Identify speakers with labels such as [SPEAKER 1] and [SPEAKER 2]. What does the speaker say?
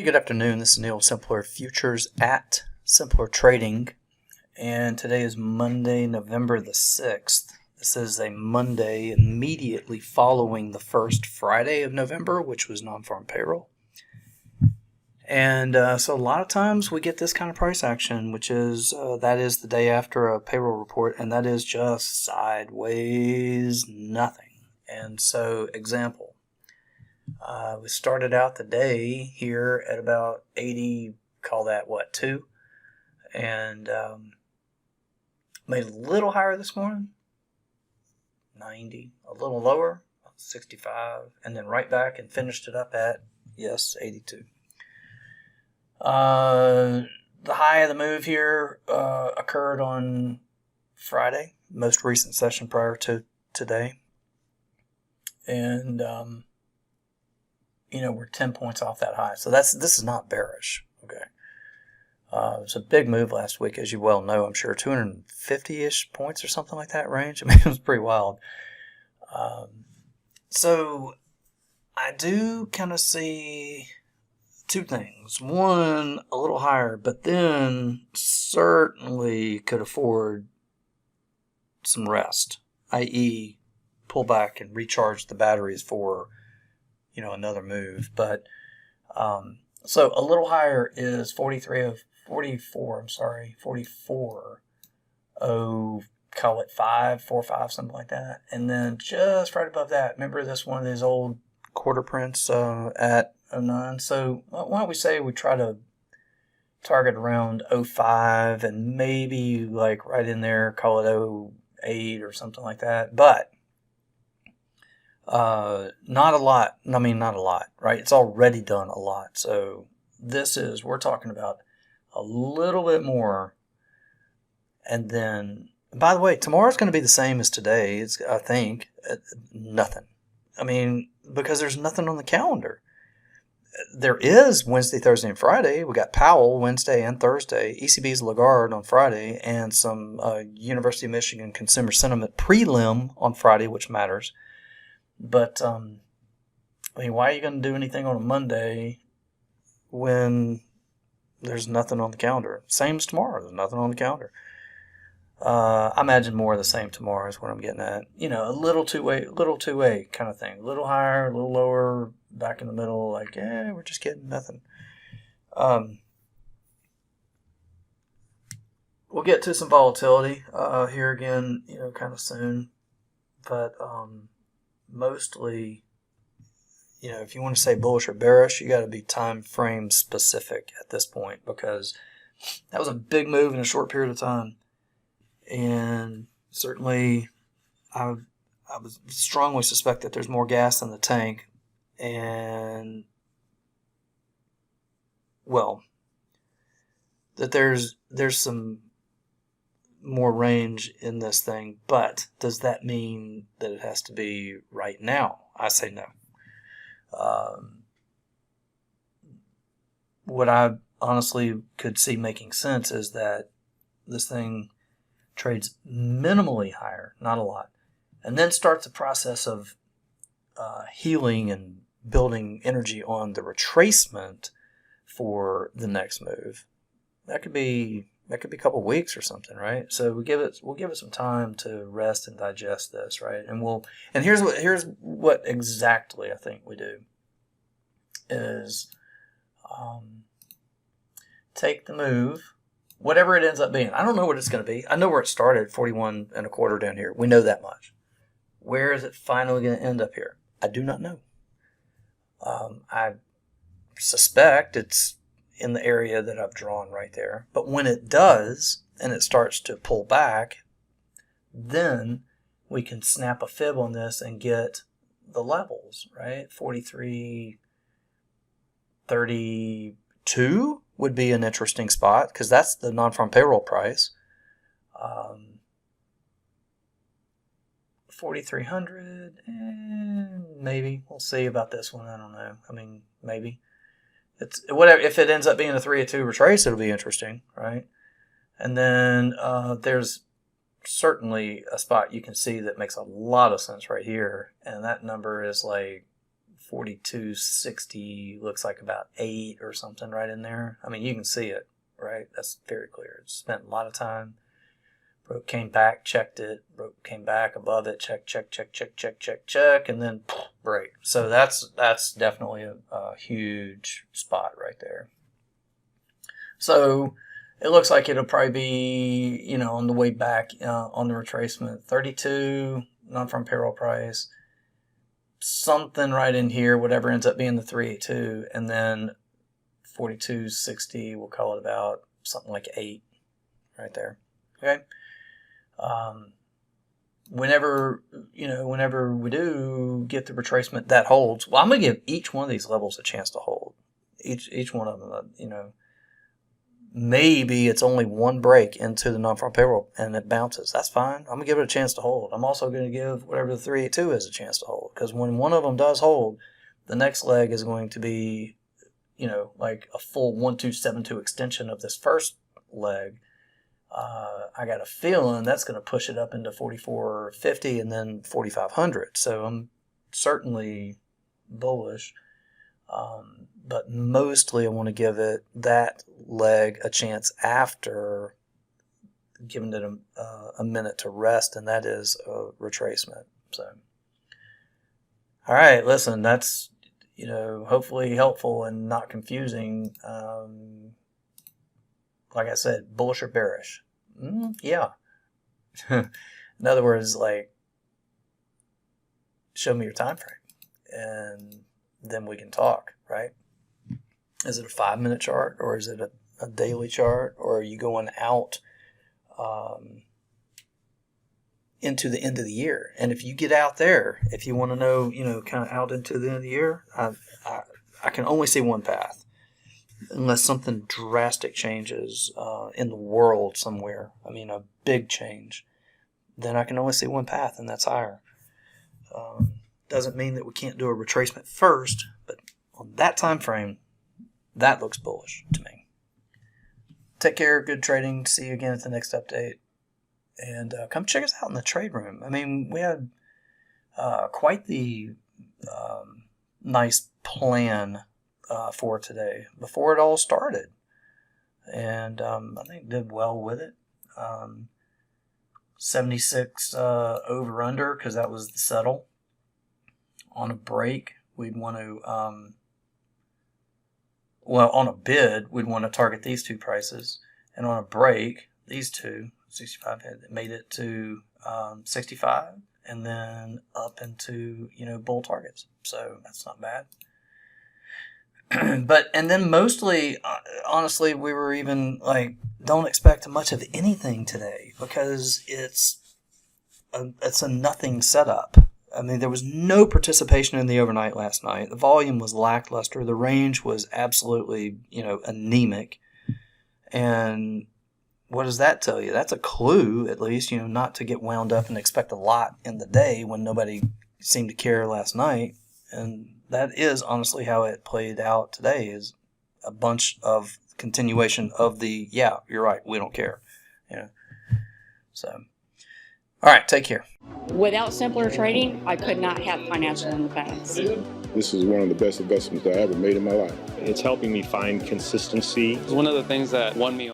[SPEAKER 1] Hey, good afternoon. This is Neil Simpler Futures at Simpler Trading, and today is Monday, November the 6th. This is a Monday immediately following the first Friday of November, which was non-farm payroll. And so a lot of times we get this kind of price action, which is that is the day after a payroll report, and that is just sideways nothing. And so, example. We started out the day here at about 80, call that what, 2? And made a little higher this morning, 90, a little lower, 65, and then right back and finished it up at, yes, 82. The high of the move here occurred on Friday, most recent session prior to today. And we're 10 points off that high. So this is not bearish. Okay. It was a big move last week, as you well know, I'm sure, 250-ish points or something like that range. I mean, it was pretty wild. So I do kind of see two things. One, a little higher, but then certainly could afford some rest, i.e. pull back and recharge the batteries for another move. But so a little higher is 44, oh, call it 545, something like that. And then just right above that, remember this one of these old quarter prints at 09? So why don't we say we try to target around 05 and maybe like right in there, call it 08 or something like that. But not a lot. I mean, not a lot, right? It's already done a lot. So we're talking about a little bit more. And then, by the way, tomorrow's going to be the same as today. I think, nothing. I mean, because there's nothing on the calendar. There is Wednesday, Thursday, and Friday. We got Powell Wednesday and Thursday, ECB's Lagarde on Friday, and some University of Michigan consumer sentiment prelim on Friday, which matters. But, why are you going to do anything on a Monday when there's nothing on the calendar? Same as tomorrow. There's nothing on the calendar. I imagine more of the same tomorrow is what I'm getting at. A little two-way kind of thing. A little higher, a little lower, back in the middle, like, we're just getting nothing. We'll get to some volatility here again, kind of soon. But, mostly, if you want to say bullish or bearish, you got to be time frame specific at this point, because that was a big move in a short period of time. And certainly I would strongly suspect that there's more gas in the tank, and that there's some more range in this thing. But does that mean that it has to be right now? I say no. What I honestly could see making sense is that this thing trades minimally higher, not a lot, and then starts the process of healing and building energy on the retracement for the next move. That could be a couple of weeks or something, right? So we'll give it some time to rest and digest this, right? And here's what exactly I think we do is take the move, whatever it ends up being. I don't know what it's going to be. I know where it started, 41 and a quarter down here. We know that much. Where is it finally going to end up here? I do not know. I suspect it's in the area that I've drawn right there. But when it does, and it starts to pull back, then we can snap a fib on this and get the levels, right? 43.32 would be an interesting spot, because that's the non-farm payroll price. 4,300, maybe. We'll see about this one. I don't know. I mean, maybe. It's whatever. If it ends up being a 3-2 retrace, it'll be interesting, right? And then there's certainly a spot you can see that makes a lot of sense right here, and that number is like 42.60 looks like about 8 or something right in there. I mean, you can see it, right? That's very clear. It spent a lot of time. Broke, came back, checked it. Broke, came back above it. Check, and then break. So that's definitely a huge spot right there. So it looks like it'll probably be, on the way back on the retracement. 32 non-farm payroll price. Something right in here, whatever ends up being the 382, and then 42.60, we'll call it about something like 8 right there. Okay. Whenever we do get the retracement that holds, well, I'm going to give each one of these levels a chance to hold. Each one of them, maybe it's only one break into the non-farm payroll and it bounces. That's fine. I'm going to give it a chance to hold. I'm also going to give whatever the 382 is a chance to hold, because when one of them does hold, the next leg is going to be, like a full 1272 extension of this first leg. I got a feeling that's going to push it up into 4450 and then 4500. So I'm certainly bullish. But mostly I want to give it that leg a chance after giving it a minute to rest, and that is a retracement. So, all right, listen, that's, hopefully helpful and not confusing. Like I said, bullish or bearish? Yeah. In other words, like, show me your time frame, and then we can talk, right? Is it a 5-minute chart, or is it a daily chart, or are you going out into the end of the year? And if you get out there, if you want to know, kind of out into the end of the year, I can only see one path, unless something drastic changes in the world somewhere. I mean, a big change. Then I can only see one path, and that's higher. Doesn't mean that we can't do a retracement first, but on that time frame, that looks bullish to me. Take care. Good trading. See you again at the next update. And come check us out in the trade room. I mean, we had quite the nice plan for today before it all started. And I think did well with it. 76 over under, because that was the settle. On a break, we'd want to, on a bid, we'd want to target these two prices. And on a break, these two, 65, made it to 65, and then up into, bull targets. So that's not bad. And then mostly, honestly, we were even like, don't expect much of anything today, because it's a nothing setup. I mean, there was no participation in the overnight last night. The volume was lackluster. The range was absolutely, anemic. And what does that tell you? That's a clue, at least, not to get wound up and expect a lot in the day when nobody seemed to care last night. And that is honestly how it played out today, is a bunch of continuation of the, yeah, you're right, we don't care. So, all right, take care.
[SPEAKER 2] Without simpler trading, I could not have financial independence.
[SPEAKER 3] This is one of the best investments I ever made in my life.
[SPEAKER 4] It's helping me find consistency.
[SPEAKER 5] It's one of the things that won me